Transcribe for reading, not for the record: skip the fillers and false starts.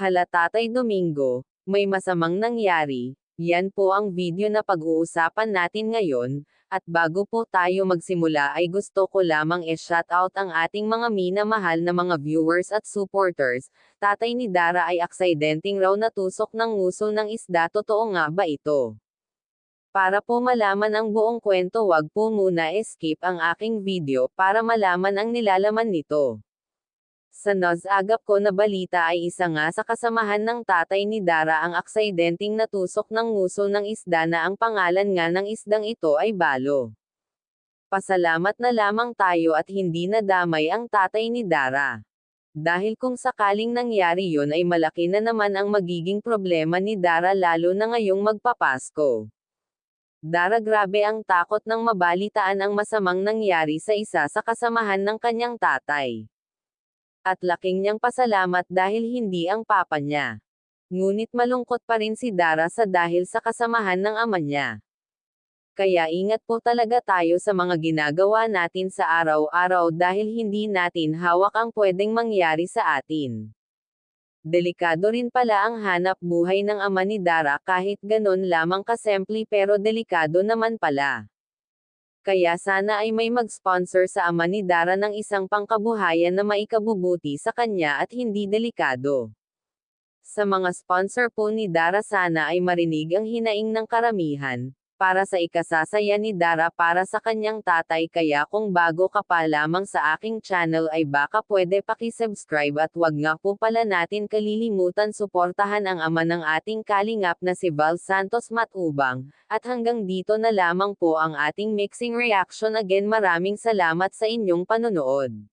Hala Tatay Domingo, may masamang nangyari. Yan po ang video na pag-uusapan natin ngayon, at bago po tayo magsimula ay gusto ko lamang i-shoutout ang ating mga minamahal na mga viewers at supporters. Tatay ni Dara ay aksidenteng raw natusok ng nguso ng isda, totoo nga ba ito? Para po malaman ang buong kwento, wag po muna skip ang aking video para malaman ang nilalaman nito. Sa agap ko na balita ay isa nga sa kasamahan ng tatay ni Dara ang aksidenteng natusok ng nguso ng isda na ang pangalan nga ng isdang ito ay balo. Pasalamat na lamang tayo at hindi nadamay ang tatay ni Dara. Dahil kung sakaling nangyari yun ay malaki na naman ang magiging problema ni Dara, lalo na ngayong magpapasko. Dara, grabe ang takot ng mabalitaan ang masamang nangyari sa isa sa kasamahan ng kanyang tatay. At laking niyang pasalamat dahil hindi ang papa niya. Ngunit malungkot pa rin si Dara dahil sa kasamahan ng ama niya. Kaya ingat po talaga tayo sa mga ginagawa natin sa araw-araw dahil hindi natin hawak ang pwedeng mangyari sa atin. Delikado rin pala ang hanap buhay ng ama ni Dara, kahit ganon lamang kasimple pero delikado naman pala. Kaya sana ay may mag-sponsor sa ama ni Dara ng isang pangkabuhayan na maikabubuti sa kanya at hindi delikado. Sa mga sponsor po ni Dara, sana ay marinig ang hinaing ng karamihan, para sa ikasasaya ni Dara para sa kanyang tatay. Kaya kung bago ka pa lamang sa aking channel ay baka pwede paki-subscribe at wag nga po pala natin kalilimutan suportahan ang ama ng ating kalingap na si Val Santos Matubang. At hanggang dito na lamang po ang ating mixing reaction. Again, maraming salamat sa inyong panonood.